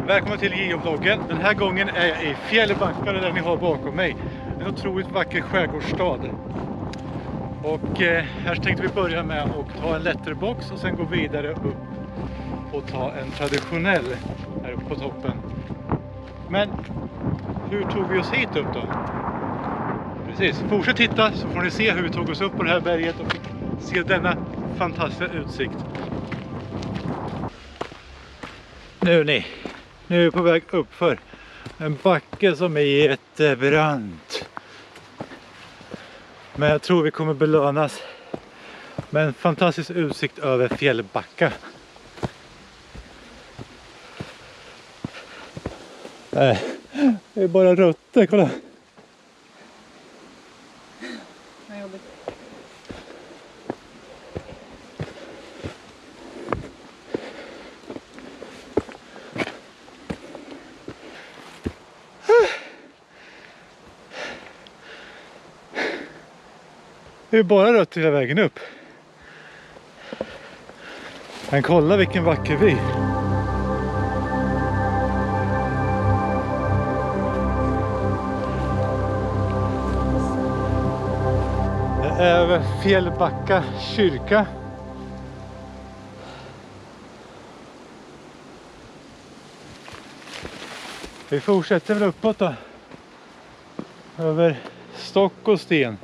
Välkommen till Geovloggen. Den här gången är jag i Fjällbacka, där ni har bakom mig. En otroligt vacker skärgårdsstad. Och här tänkte vi börja med att ta en letterbox och sen gå vidare upp och ta en traditionell här uppe på toppen. Men hur tog vi oss hit upp då? Precis, fortsätt titta så får ni se hur vi tog oss upp på det här berget och se denna fantastiska utsikt. Nu är vi på väg upp för en backe som är jättebrant. Men jag tror vi kommer belönas med en fantastisk utsikt över Fjällbacka. Nej, det är bara rötter, kolla. Vad jobbigt. Det är bara rötter hela vägen upp. Men kolla vilken vacker vy. Det är över Fjällbacka kyrka. Vi fortsätter väl uppåt då. Över stock och sten.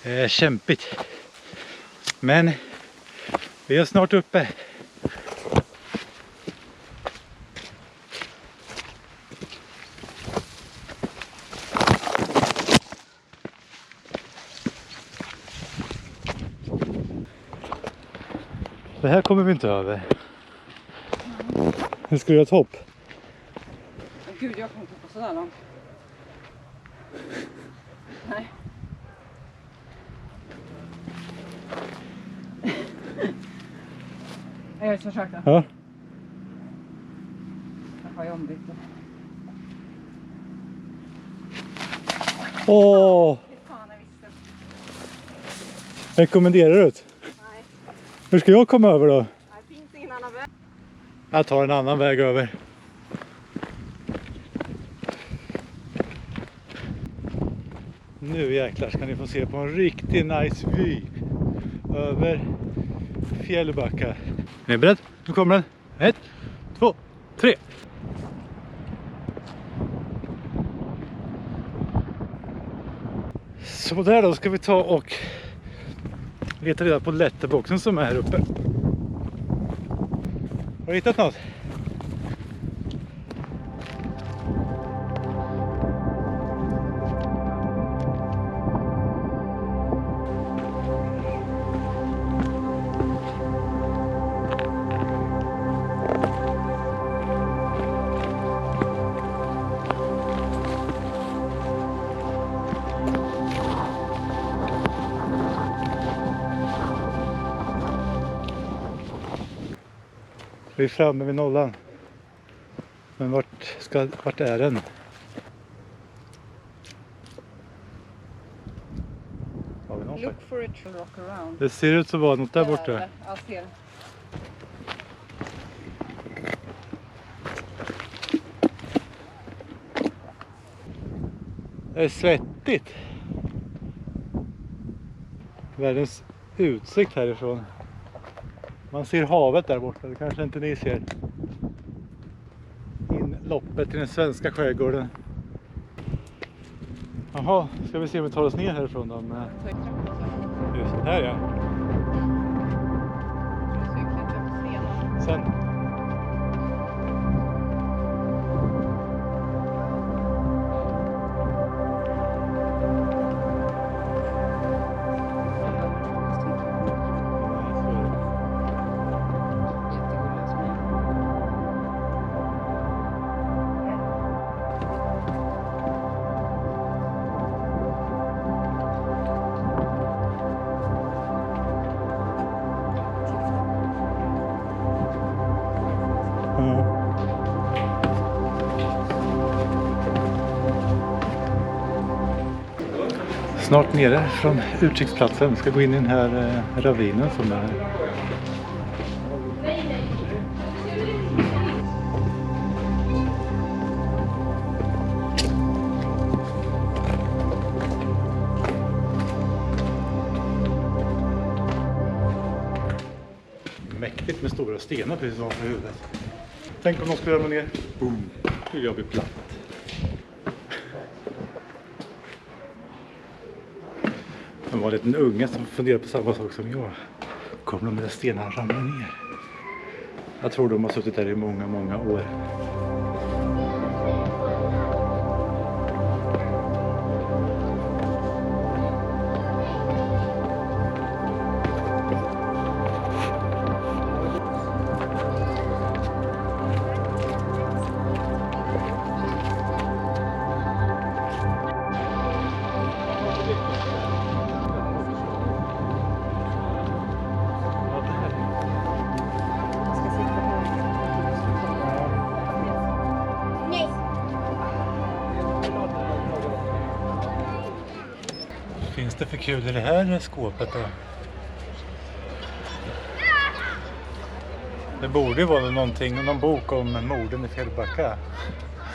Det är kämpigt. Men vi är snart uppe. Det här kommer vi inte över. Hur ska du göra ett hopp? Gud, jag kommer inte på sådär långt. Nej. Jag försökte. Ja. Jag har jobbigt. Åh! Fan, jag visste. Rekommenderar du det? Nej, Hur ska jag komma över då? det finns ingen annan väg. Jag tar en annan väg över. Nu jäklar ska ni få se på en riktigt nice vy över Fjällbacka. Är ni beredd? Nu kommer den. 1, 2, 3. Så där då ska vi ta och leta reda på letterboxen som är här uppe. Har du hittat något? Vi är framme vid nollan. Men vart är den? Har vi någon? Look for it to rock around. Det ser ut att vara något där borta. Jag ser. Det är svettigt. Världens utsikt härifrån. Man ser havet där borta, det kanske inte ni ser. Inloppet till den svenska skärgården. Jaha, ska vi se om vi tar oss ner härifrån då? Just här ja. Sen. Snart nere från utsiktsplatsen. Vi ska gå in i den här ravinen som är här. Mäktigt med stora stenar precis ovanför huvudet. Tänk om de skulle ramla ner. Boom! Hur gör vi platt? Det var en liten unge som funderade på samma sak som jag. Kommer de där stenarna ramla ner? Jag tror de har suttit där i många, många år. Finns det för kul i det här skåpet då? Det borde vara någon bok om morden i Fjällbacka.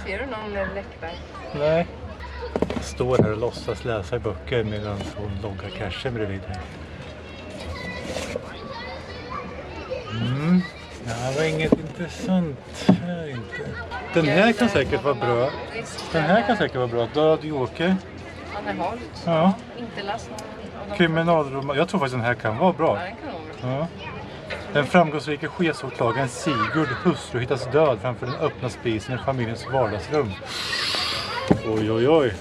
Ser du någon Läckberg? Nej. Jag står här och låtsas läsa i böcker medan hon loggar cashen bredvid här. Det var inget intressant här inte. Den här kan säkert vara bra. Den här kan säkert vara bra. Död Joker. Han är halt. Ja. Inte last. Kriminalroman. Jag tror faktiskt den här kan vara bra. Ja, den kan vara bra. Ja. Den framgångsrika chefsåklagaren Sigurd hustru hittas död framför den öppna spisen i familjens vardagsrum. Oj, oj, oj.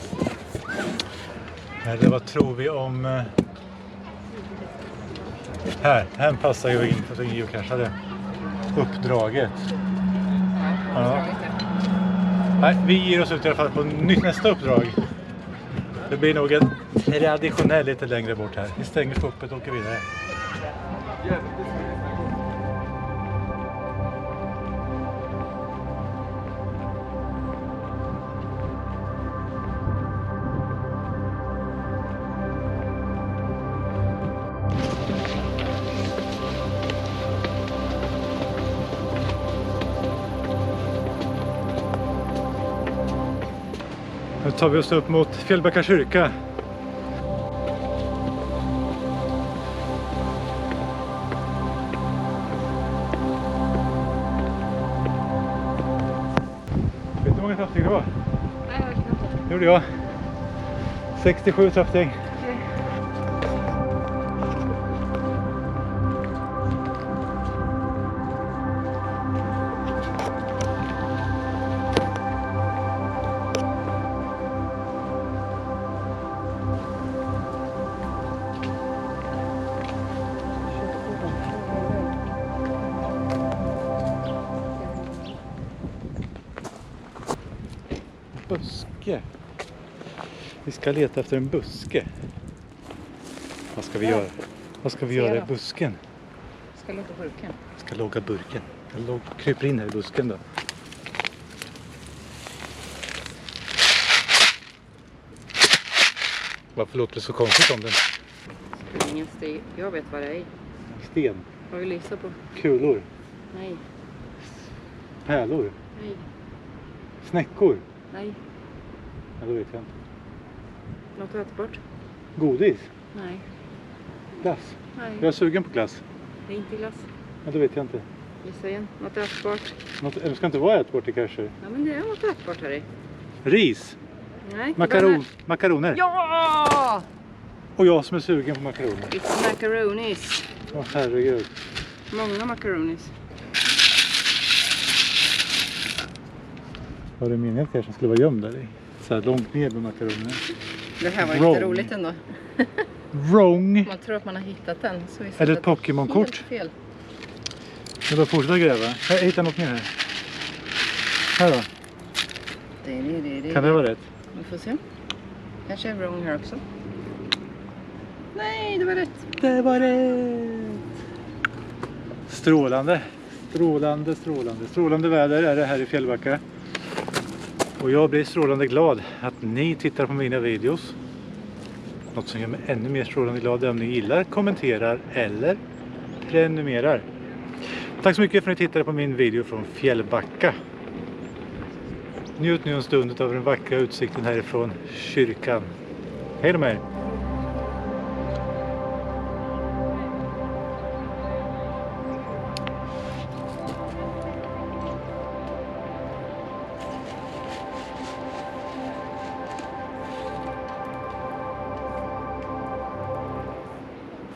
Eller vad tror vi om... Här passar ju in för geocachade uppdraget. Ja. Nej, vi ger oss ut i alla fall på nästa uppdrag. Det blir nog en traditionell lite längre bort här. Vi stänger för öppet och åker vidare. Nu tar vi oss upp mot Fjällbacka kyrka. Vet du hur många trappsteg det var? Nej, jag vet inte. Det gjorde jag. 67 trappsteg. Buske. Vi ska leta efter en buske. Vad ska vi göra? Vad ska vi göra i busken? Ska låta burken. Ska logga burken. Jag kryper in här i busken då. Varför låter det så konstigt om den? Ingen sten. Jag vet vad det är. Sten. Vad vill du gissa på? Kulor. Nej. Pärlor. Nej. Snäckor. Nej. Ja, då vet jag inte. Något ätbart? Godis. Nej. Glass. Nej. Jag är sugen på glass. Det är inte glass. Ja, då vet jag inte. Gissa igen. Något ätbart? Det ska inte vara ätbart det kanske. Ja, men det är något ätbart här i. Ris. Nej. Makaroner. Ja! Och jag som är sugen på makaroner. It's macaronis. Åh herregud. Många macaronis. Var det meningen att kanske skulle vara gömd där i? Så här långt ner med makaroner. Det här var Wrong. inte roligt ändå. Wrong. Man tror att man har hittat den. Så Är det ett Pokémon-kort? Helt fel. Jag bara fortsätta gräva. Jag hittar något mer här. Här då. Kan det vara rätt? Vi får se. Kanske är wrong här också. Nej, det var rätt. Det var rätt. Strålande. Strålande väder är det här i Fjällbacka. Och jag blir strålande glad att ni tittar på mina videos. Något som gör mig ännu mer strålande glad är om ni gillar, kommenterar eller prenumererar. Tack så mycket för att ni tittade på min video från Fjällbacka. Njut nu en stund av den vackra utsikten härifrån kyrkan. Hej då med er!